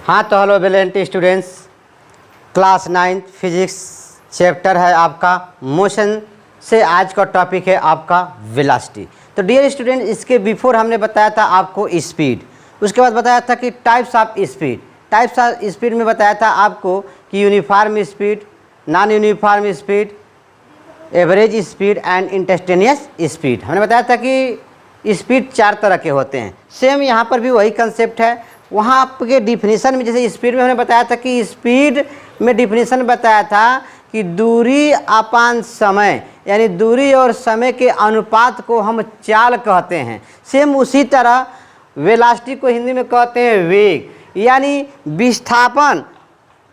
हाँ तो hello brilliant students, class 9 physics chapter है आपका मोशन से। आज का टॉपिक है आपका वेलोसिटी। तो डियर स्टूडेंट, इसके बिफोर हमने बताया था आपको स्पीड, उसके बाद बताया था कि types of speed. Types of speed में बताया था आपको कि uniform speed, non uniform speed, average speed and instantaneous speed. हमने बताया था कि स्पीड 4 तरह के होते हैं। सेम यहाँ पर भी वही कंसेप्ट है। वहाँ आपके डिफिनीशन में, जैसे स्पीड में हमने बताया था कि स्पीड में डिफिनीशन बताया था कि दूरी अपान समय, यानी दूरी और समय के अनुपात को हम चाल कहते हैं। सेम उसी तरह वेलोसिटी को हिंदी में कहते हैं वेग, यानी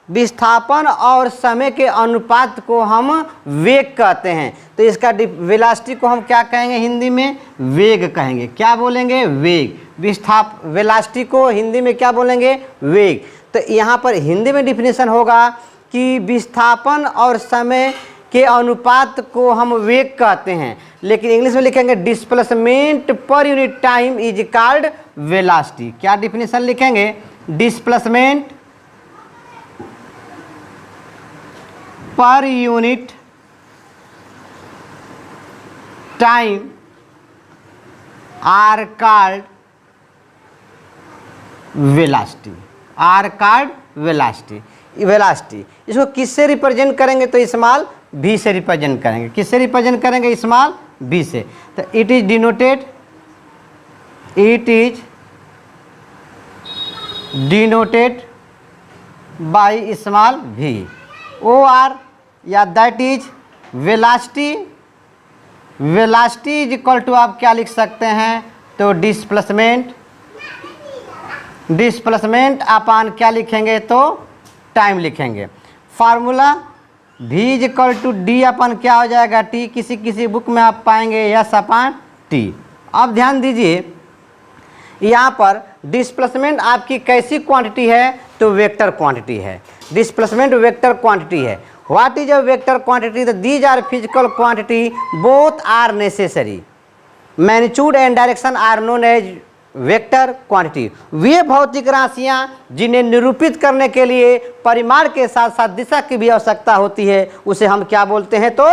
विस्थापन और समय के अनुपात को हम वेग कहते हैं। तो इसका वेलोसिटी को हम क्या कहेंगे हिंदी में? वेग कहेंगे। क्या बोलेंगे? वेग। वेलोसिटी को हिंदी में क्या बोलेंगे? वेग। तो यहाँ पर हिंदी में डिफिनीशन होगा कि विस्थापन और समय के अनुपात को हम वेग कहते हैं, लेकिन इंग्लिश में लिखेंगे displacement per unit time is called velocity. क्या डिफिनीशन लिखेंगे? Displacement per unit time are called velocity. Are called velocity. Velocity इसको किससे रिप्रेजेंट करेंगे? तो स्मॉल v से रिप्रेजेंट करेंगे। किससे रिप्रेजेंट करेंगे? स्मॉल v से। तो it is denoted by small v। O R या that is velocity. Velocity is equal to आप क्या लिख सकते हैं? तो डिस्प्लेसमेंट अपान क्या लिखेंगे? तो टाइम लिखेंगे। Formula v is equal to D अपन क्या हो जाएगा? t। किसी किसी बुक में आप पाएंगे यस अपान t। अब ध्यान दीजिए, यहाँ पर डिस्प्लेसमेंट आपकी कैसी क्वांटिटी है? तो वेक्टर क्वांटिटी है। डिस्प्लेसमेंट वेक्टर क्वांटिटी है। What is a vector quantity? These are physical quantity both are necessary. Magnitude and direction are known as vector quantity. वे भौतिक राशियां जिन्हें निरूपित करने के लिए परिमाण के साथ साथ दिशा की भी आवश्यकता होती है, उसे हम क्या बोलते हैं? तो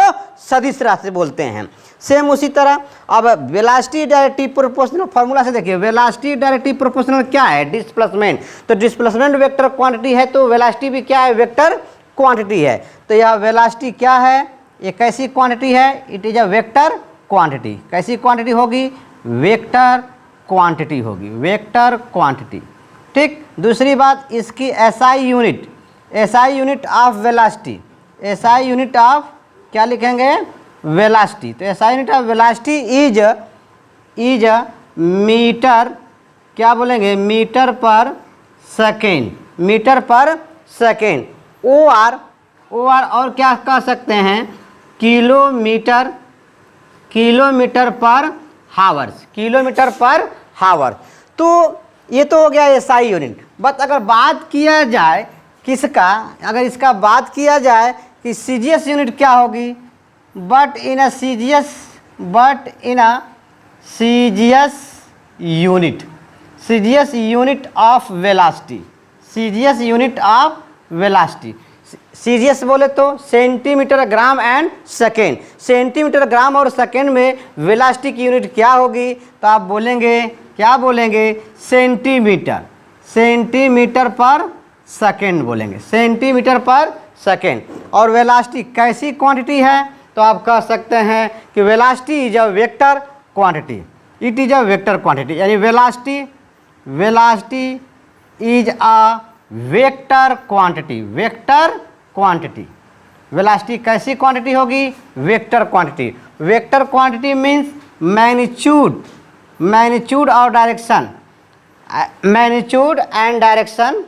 सदिश राशि बोलते हैं। सेम उसी तरह अब वेलोसिटी डायरेक्टिव प्रोपोर्शनल फार्मूला से देखिए। वेलोसिटी डायरेक्टिव प्रोपोर्शनल क्या है? डिस्प्लेसमेंट। तो डिस्प्लेसमेंट वेक्टर क्वांटिटी है, तो वेलोसिटी भी क्या है? वेक्टर क्वांटिटी है। तो यह वेलोसिटी क्या है? ये कैसी क्वांटिटी है? It is a vector quantity. कैसी क्वांटिटी होगी? वेक्टर क्वांटिटी होगी। Vector quantity. ठीक। दूसरी बात, इसकी SI unit of velocity. SI unit of क्या लिखेंगे? वेलोसिटी। तो SI unit of velocity is metre, क्या बोलेंगे? Metre per second. Metre per second. O R और क्या कह सकते हैं? किलोमीटर पर हावर्स। किलोमीटर पर हावर। तो ये तो हो गया एसआई यूनिट। बट अगर बात किया जाए किसका, अगर इसका बात किया जाए कि सीजीएस यूनिट क्या होगी? But in a CGS unit of velocity. CGS unit of velocity. CGS बोले तो centimetre, gram and second. Centimetre, gram और सेकेंड में वेलोसिटी की यूनिट क्या होगी? तो आप बोलेंगे, क्या बोलेंगे? सेंटीमीटर। सेंटीमीटर पर सेकेंड बोलेंगे। Centimetre per second. और वेलोसिटी कैसी क्वांटिटी है? तो आप कह सकते हैं कि velocity is a vector quantity. It is a vector quantity, यानी velocity is a vector quantity. Vector quantity. Velocity कैसी क्वांटिटी होगी? Vector quantity. Vector quantity means magnitude और direction. Magnitude and direction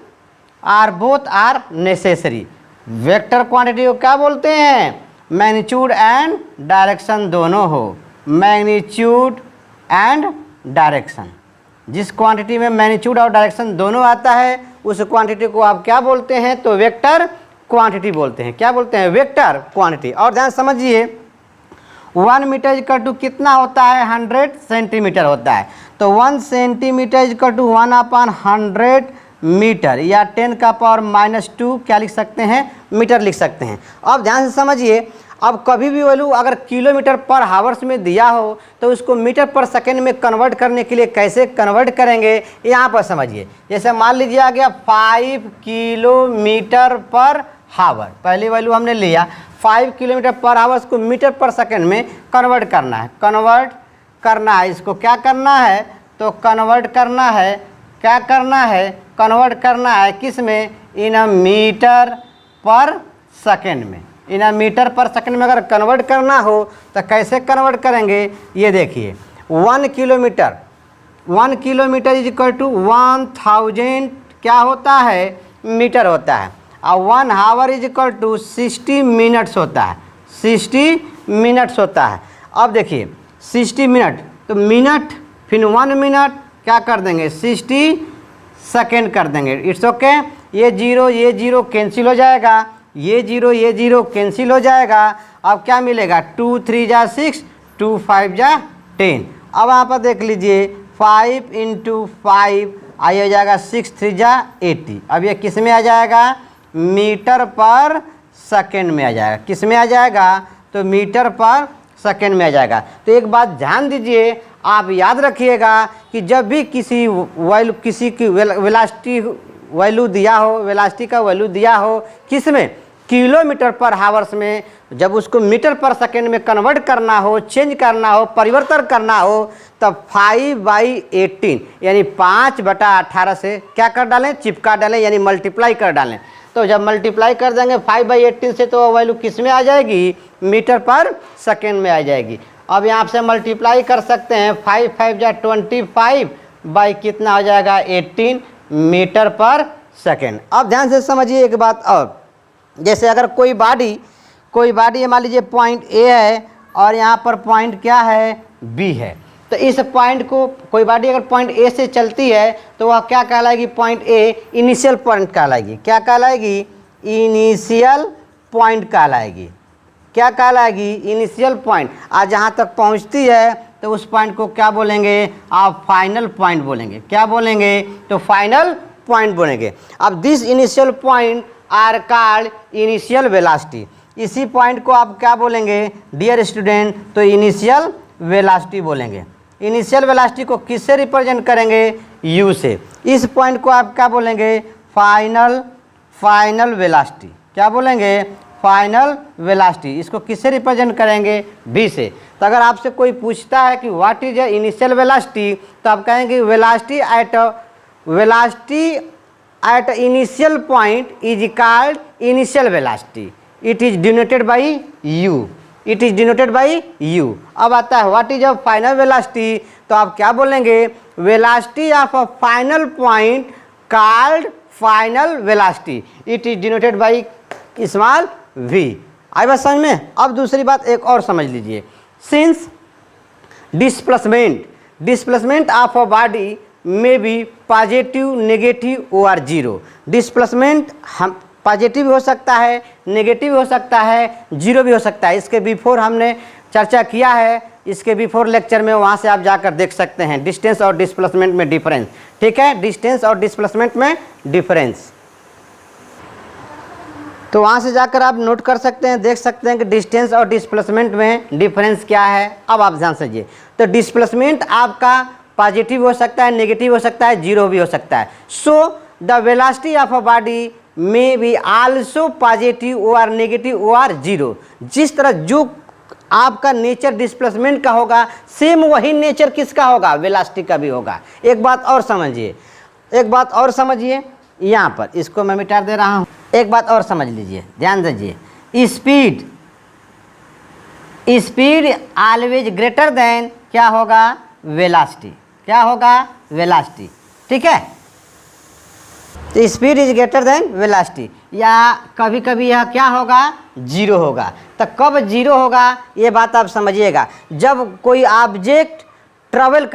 are both are necessary. Vector quantity को क्या बोलते हैं? Magnitude and direction दोनों हो। Magnitude and direction. जिस क्वांटिटी में मैग्नीट्यूड और डायरेक्शन दोनों आता है, उस क्वांटिटी को आप क्या बोलते हैं? तो वेक्टर क्वांटिटी बोलते हैं। क्या बोलते हैं? Vector quantity. और ध्यान समझिए, 1 मीटर इक्वल टू कितना होता है? 100 सेंटीमीटर होता है। तो 1 सेंटीमीटर इक्वल टू 1/100 मीटर, या 10 का पावर -2 क्या लिख सकते हैं, मीटर लिख सकते हैं। अब ध्यान से समझिए, अब कभी भी वैल्यू अगर किलोमीटर पर हावर्स में दिया हो तो उसको मीटर पर सेकेंड में कन्वर्ट करने के लिए कैसे कन्वर्ट करेंगे यहाँ पर समझिए। जैसे मान लीजिए आ गया 5 किलोमीटर पर हावर, पहली वैल्यू हमने लिया 5 किलोमीटर पर हावर्स को मीटर पर सेकेंड में कन्वर्ट करना है, कन्वर्ट करना है, इसको क्या करना है तो कन्वर्ट करना है, क्या करना है कन्वर्ट करना है किस में, इन मीटर पर सेकेंड में। इन मीटर पर सेकंड में अगर कन्वर्ट करना हो तो कैसे कन्वर्ट करेंगे, ये देखिए 1 किलोमीटर इज इक्वल टू 1000 क्या होता है, मीटर होता है, और 1 hour is equal to 60 minutes होता है, 60 मिनट्स होता है। अब देखिए 60 मिनट तो मिनट फिर 1 मिनट क्या कर देंगे 60 सेकेंड कर देंगे, इट्स ओके। ये जीरो कैंसिल हो जाएगा, ये जीरो कैंसिल हो जाएगा। अब क्या मिलेगा 2 3 जा 6, 2 5 जा 10। अब यहाँ पर देख लीजिए 5 × 5 आई हो जाएगा 6 3 जा 80। अब ये किस में आ जाएगा, मीटर पर सेकेंड में आ जाएगा, किस में आ जाएगा तो मीटर पर सेकेंड में आ जाएगा। तो एक बात ध्यान दीजिए, आप याद रखिएगा कि जब भी किसी वैल्यू किसी की वेलोसिटी वैल्यू दिया हो, वेलोसिटी का वैल्यू दिया हो किस में, किलोमीटर पर हावर्स में, जब उसको मीटर पर सेकेंड में कन्वर्ट करना हो, चेंज करना हो, परिवर्तन करना हो, तब 5/18 यानी 5/18 से क्या कर डालें, चिपका डालें, यानी मल्टीप्लाई कर डालें। तो जब मल्टीप्लाई कर देंगे 5/18 से तो वैल्यू किस में आ जाएगी, मीटर पर सेकेंड में आ जाएगी। अब यहाँ से मल्टीप्लाई कर सकते हैं, 5 5 जा 25 बाई कितना हो जाएगा 18 मीटर पर सेकेंड। अब ध्यान से समझिए एक बात और, जैसे अगर कोई बॉडी मान लीजिए पॉइंट ए है और यहाँ पर पॉइंट क्या है बी है, तो इस पॉइंट को कोई बॉडी अगर पॉइंट ए से चलती है तो वह क्या कहलाएगी, पॉइंट ए इनिशियल पॉइंट कहलाएगी, क्या कहलाएगी, इनिशियल पॉइंट कहलाएगी, क्या कहलाएगी, इनिशियल पॉइंट। आज जहाँ तक पहुँचती है तो उस पॉइंट को क्या बोलेंगे आप, फाइनल पॉइंट बोलेंगे, क्या बोलेंगे तो फाइनल पॉइंट बोलेंगे। अब this initial point are called initial velocity, इसी पॉइंट को आप क्या बोलेंगे डियर स्टूडेंट, तो इनिशियल वेलोसिटी बोलेंगे। इनिशियल वेलोसिटी को किससे रिप्रेजेंट करेंगे, यू से। इस पॉइंट को आप क्या बोलेंगे, फाइनल वेलोसिटी, क्या बोलेंगे फाइनल वेलोसिटी। इसको किससे रिप्रेजेंट करेंगे, बी से। तो अगर आपसे कोई पूछता है कि व्हाट इज इनिशियल वेलोसिटी, तो आप कहेंगे velocity at initial point is called initial velocity, it is denoted by u, it is denoted by u। अब आता है what is a final velocity, तो आप क्या बोलेंगे, velocity of a final point called final velocity, it is denoted by small v। आई बात समझ में। अब दूसरी बात एक और समझ लीजिए, since displacement of a body में भी पॉजिटिव, नेगेटिव और जीरो। डिस्प्लेसमेंट हम पॉजिटिव हो सकता है, नेगेटिव हो सकता है, जीरो भी हो सकता है। इसके बिफोर हमने चर्चा किया है, इसके बिफोर लेक्चर में, वहाँ से आप जाकर देख सकते हैं डिस्टेंस और डिस्प्लेसमेंट में डिफरेंस। ठीक है, डिस्टेंस और डिस्प्लेसमेंट में डिफरेंस, तो वहाँ से जाकर आप नोट कर सकते हैं, देख सकते हैं कि डिस्टेंस और डिस्प्लेसमेंट में डिफरेंस क्या है। अब आप ध्यान समझिए, तो डिस्प्लेसमेंट आपका पॉजिटिव हो सकता है, नेगेटिव हो सकता है, जीरो भी हो सकता है। So the velocity of a body में बी आल्सो पॉजिटिव और नेगेटिव और जीरो। जिस तरह जो आपका नेचर डिस्प्लेसमेंट का होगा, सेम वही नेचर किसका होगा, वेलोसिटी का भी होगा। एक बात और समझिए, यहाँ पर इसको मैं मिटा दे रहा हूँ। एक बात और समझ लीजिए, ध्यान दीजिए, स्पीड ऑलवेज ग्रेटर देन क्या होगा, वेलोसिटी, क्या होगा, वेलोसिटी। ठीक है, तो speed is greater then velocity, या कभी कभी यह क्या होगा, जीरो होगा। तो कब जीरो होगा ये बात आप समझिएगा, जब कोई ऑब्जेक्ट ट्रेवल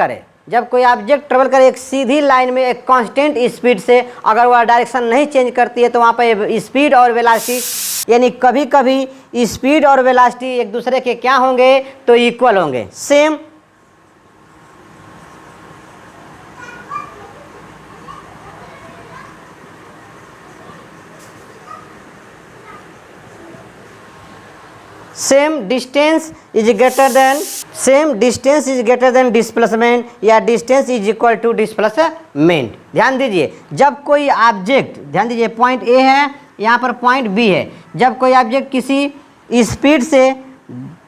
करे, एक सीधी लाइन में एक कांस्टेंट स्पीड से, अगर वह डायरेक्शन नहीं चेंज करती है तो वहाँ पर स्पीड और वेलोसिटी, यानी कभी कभी स्पीड और वेलोसिटी एक दूसरे के क्या होंगे, तो इक्वल होंगे, same. Same distance is greater than displacement या distance is equal to displacement. ध्यान दीजिए, जब कोई ऑब्जेक्ट, ध्यान दीजिए पॉइंट ए है, यहाँ पर पॉइंट बी है, जब कोई ऑब्जेक्ट किसी स्पीड से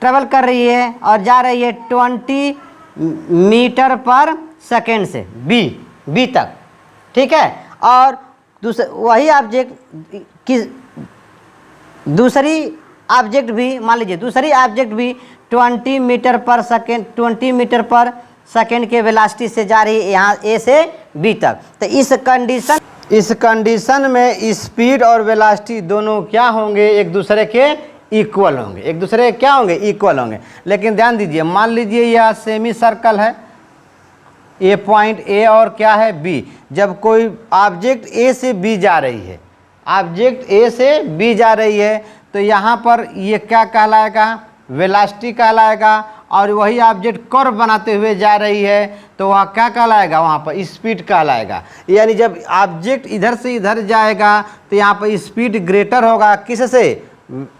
ट्रेवल कर रही है और जा रही है 20 मीटर पर सेकेंड से बी तक, ठीक है, और वही ऑब्जेक्ट की दूसरी ऑब्जेक्ट भी, मान लीजिए दूसरी ऑब्जेक्ट भी 20 मीटर पर सेकेंड के वेलोसिटी से जा रही है यहाँ ए से बी तक, तो इस कंडीशन में स्पीड और वेलोसिटी दोनों क्या होंगे, एक दूसरे के इक्वल होंगे, एक दूसरे क्या होंगे, इक्वल होंगे। लेकिन ध्यान दीजिए, मान लीजिए यह सेमी सर्कल है, ये पॉइंट ए और क्या है बी, जब कोई ऑब्जेक्ट ए से बी जा रही है, ऑब्जेक्ट ए से बी जा रही है, तो यहाँ पर ये क्या कहलाएगा, वेलोसिटी कहलाएगा, और वही ऑब्जेक्ट कर्व बनाते हुए जा रही है तो वह क्या कहलाएगा, वहाँ पर स्पीड कहलाएगा। यानी जब ऑब्जेक्ट इधर से इधर जाएगा तो यहाँ पर स्पीड ग्रेटर होगा किससे,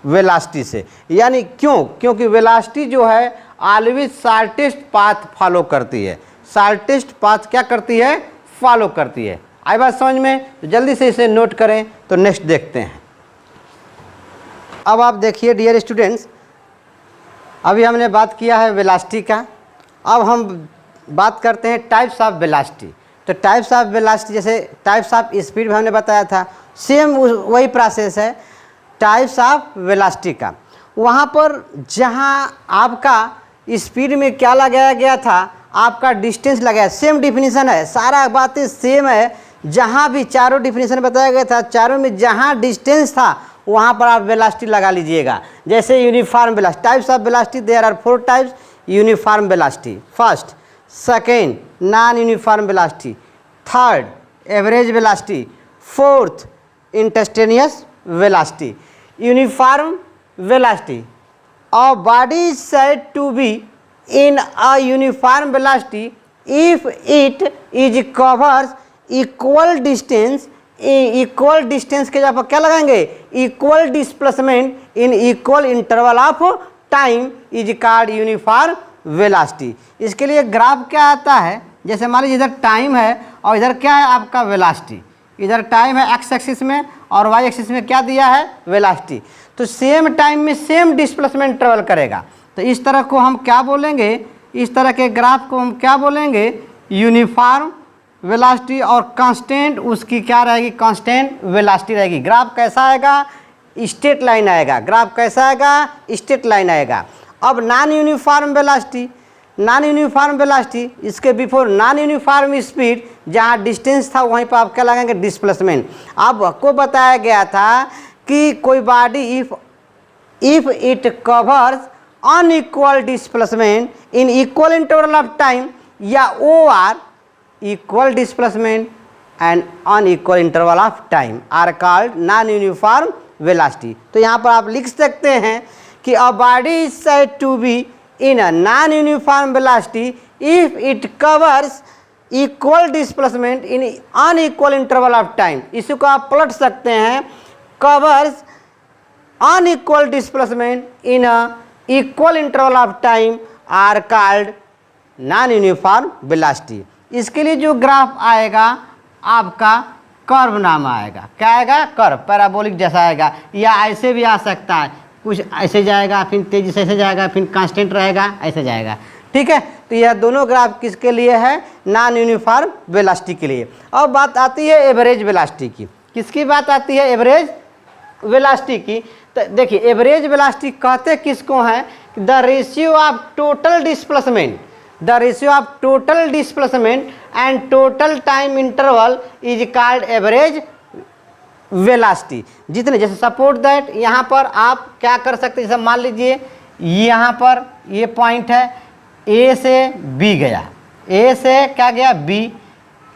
वेलोसिटी से। यानी क्यों, क्योंकि वेलोसिटी जो है ऑलवेज शॉर्टेस्ट पाथ फॉलो करती है, शॉर्टेस्ट पाथ क्या करती है, फॉलो करती है। आई बात समझ में, तो जल्दी से इसे नोट करें। तो नेक्स्ट देखते हैं। अब आप देखिए डियर स्टूडेंट्स, अभी हमने बात किया है वेलोसिटी का, अब हम बात करते हैं टाइप्स ऑफ वेलोसिटी। तो टाइप्स ऑफ वेलोसिटी, जैसे टाइप्स ऑफ स्पीड भी हमने बताया था, सेम वही प्रोसेस है टाइप्स ऑफ वेलोसिटी का। वहाँ पर जहाँ आपका स्पीड में क्या लगाया गया था, आपका डिस्टेंस लगाया, सेम डिफिनीशन है, सारा बातें सेम है। जहाँ भी चारों डिफिनीशन बताया गया था, चारों में जहाँ डिस्टेंस था वहाँ पर आप वेलोसिटी लगा लीजिएगा। जैसे uniform velocity, types of velocity there are 4 types. Uniform velocity first, second non uniform velocity, third average velocity, fourth instantaneous velocity. Uniform velocity, a body is said to be in a uniform velocity if it is covers equal distance, equal distance के जगह पर क्या लगाएंगे, equal displacement in equal interval of time is called uniform velocity. इसके लिए graph क्या आता है, जैसे मान लीजिए इधर टाइम है और इधर क्या है आपका वेलोसिटी, इधर टाइम है एक्स एक्सिस में और वाई एक्सिस में क्या दिया है, वेलोसिटी। तो सेम टाइम में सेम डिस्प्लेसमेंट ट्रेवल करेगा, तो इस तरह को हम क्या बोलेंगे, इस तरह के ग्राफ को हम क्या बोलेंगे, यूनिफॉर्म वेलोसिटी। और कांस्टेंट उसकी क्या रहेगी, कांस्टेंट वेलोसिटी रहेगी। ग्राफ कैसा आएगा, स्ट्रेट लाइन आएगा। ग्राफ कैसा आएगा, स्ट्रेट लाइन आएगा। अब non uniform velocity, non uniform velocity, इसके बिफोर नॉन यूनिफॉर्म स्पीड, जहाँ डिस्टेंस था वहीं पर आप क्या लगाएंगे, डिस्प्लेसमेंट। आपको बताया गया था कि कोई body if it covers unequal displacement in equal interval of time, या OR equal displacement and unequal interval of time are called non uniform velocity. तो यहाँ पर आप लिख सकते हैं कि a body is said to be in a non uniform velocity if it covers equal displacement in unequal interval of time. इसी को आप पलट सकते हैं, covers unequal displacement in a equal interval of time are called non uniform velocity. इसके लिए जो graph आएगा आपका कर्व नाम आएगा, क्या आएगा, कर्व, पैराबोलिक जैसा आएगा, या ऐसे भी आ सकता है, कुछ ऐसे जाएगा फिर तेजी से ऐसे जाएगा फिर कांस्टेंट रहेगा, ऐसे जाएगा, ठीक है। तो यह दोनों ग्राफ किसके लिए है, नॉन यूनिफॉर्म वेलोसिटी के लिए। अब बात आती है एवरेज वेलोसिटी की। किसकी बात आती है, एवरेज वेलोसिटी की। तो देखिए एवरेज वेलोसिटी कहते किसको हैं, the ratio of total displacement, the ratio of total displacement and total time interval is called average velocity. जितने, जैसे सपोर्ट दैट यहाँ पर आप क्या कर सकते हैं, जैसे मान लीजिए यहाँ पर ये पॉइंट है, ए से बी गया, ए से क्या गया, बी,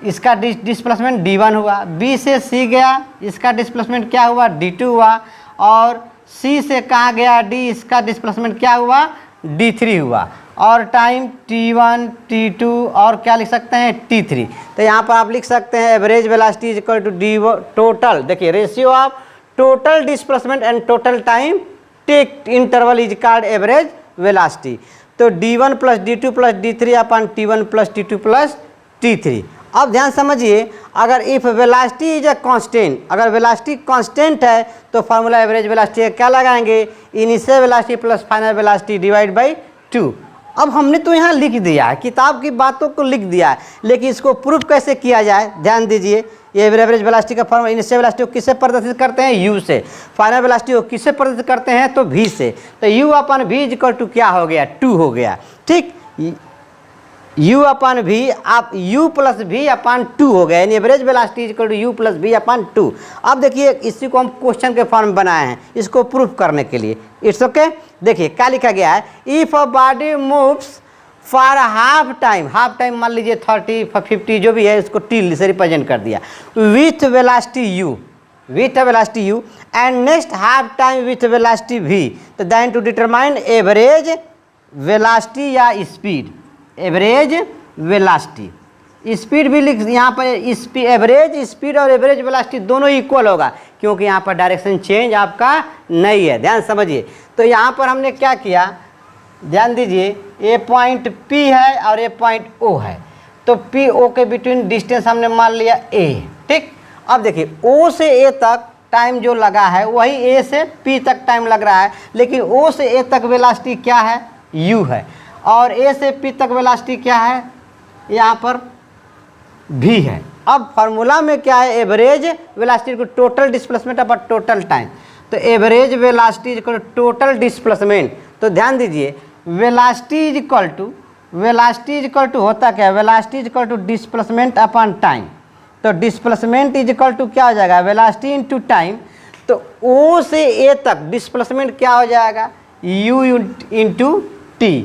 इसका डिस्प्लेसमेंट d1 हुआ। बी से सी गया, इसका डिस्प्लेसमेंट क्या हुआ, d2 हुआ। और सी से कहाँ गया, d, इसका डिस्प्लेसमेंट क्या हुआ, d3 हुआ। और टाइम t1 t2 और क्या लिख सकते हैं, t3। तो यहाँ पर आप लिख सकते हैं average velocity is equal to D total, देखिए ratio of total displacement and total time take interval is called average velocity. तो d1 plus d2 plus d3 अपन t1 plus t2 plus t3। अब ध्यान समझिए, अगर if velocity is a constant, अगर velocity constant है तो फार्मूला एवरेज वेलोसिटी क्या लगाएंगे, initial velocity plus final velocity divide by 2। अब हमने तो यहाँ लिख दिया है, किताब की बातों को लिख दिया है, लेकिन इसको प्रूफ कैसे किया जाए, ध्यान दीजिए। ये एवरेज वेलोसिटी का फॉर्मूला, इनिशियल वेलोसिटी को किससे प्रदर्शित करते हैं, u से, फाइनल वेलोसिटी को किससे प्रदर्शित करते हैं, तो v से। तो u upon v equal to क्या हो गया, 2 हो गया, ठीक। u अपन v, आप u प्लस v अपन 2 हो गया, यानी average velocity equal to u plus v upon 2। अब देखिए इसी को हम क्वेश्चन के फॉर्म बनाए हैं इसको प्रूफ करने के लिए। It's okay. देखिए क्या लिखा गया है, if a body moves for half time, half time मान लीजिए 30 50 जो भी है, इसको t से रिप्रेजेंट कर दिया, with velocity u, with velocity u and next half time with velocity v, तो then to determine average velocity या स्पीड, एवरेज वेलोसिटी, स्पीड भी लिख यहाँ पर, एवरेज स्पीड और एवरेज वेलोसिटी दोनों इक्वल होगा, क्योंकि यहाँ पर डायरेक्शन चेंज आपका नहीं है, ध्यान समझिए। तो यहाँ पर हमने क्या किया, ध्यान दीजिए, ये पॉइंट P है और ये पॉइंट O है, तो P O के बिटवीन डिस्टेंस हमने मान लिया A, ठीक। अब देखिए O से A तक टाइम जो लगा है वही A से P तक टाइम लग रहा है, लेकिन O से A तक वेलोसिटी क्या है, U है, और A से P तक वेलोसिटी क्या है, यहाँ पर V है। अब फार्मूला में क्या है, एवरेज वेलोसिटी को total displacement upon total time, तो average velocity equal to total displacement. तो ध्यान दीजिए, वेलोसिटी इज इक्वल टू होता क्या है, velocity is equal to displacement upon time. तो डिस्प्लेसमेंट इज इक्वल टू क्या हो जाएगा, वेलोसिटी इनटू टाइम। तो O से A तक डिस्प्लेसमेंट क्या हो जाएगा, u into T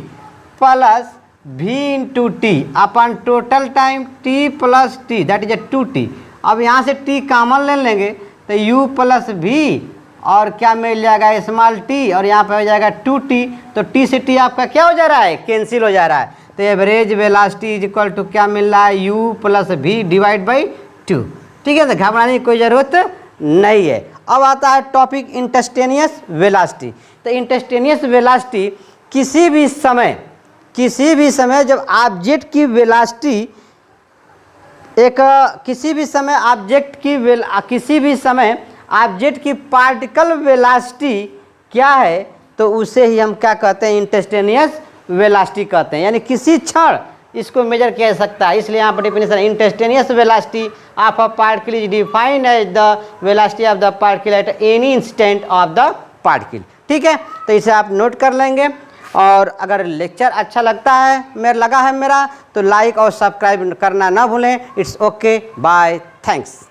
plus v into T upon total time t plus T, that is 2t। अब यहाँ से t कॉमन ले लेंगे तो u प्लस v और क्या मिल जाएगा, स्मॉल t, और यहाँ पे हो जाएगा 2t। तो t से t आपका क्या हो जा रहा है, कैंसिल हो जा रहा है। तो average velocity is equal to क्या मिल रहा है, u plus v divide by 2, ठीक है। तो घबराने की कोई ज़रूरत नहीं है। अब आता है टॉपिक इंस्टेंटेनियस वेलोसिटी। तो इंस्टेंटेनियस वेलोसिटी किसी भी समय जब ऑब्जेक्ट की वेलोसिटी किसी भी समय ऑब्जेक्ट की पार्टिकल वेलोसिटी क्या है, तो उसे ही हम क्या कहते हैं, इंस्टेंटेनियस वेलोसिटी कहते हैं। यानी किसी क्षण इसको मेजर किया जा सकता है, इसलिए यहाँ पर definition, instantaneous velocity of a particle is defined as the velocity of the particle at any instant of the particle, ठीक है। तो इसे आप नोट कर लेंगे। और अगर लेक्चर अच्छा लगा है मेरा, तो लाइक और सब्सक्राइब करना ना भूलें। It's okay, bye, thanks.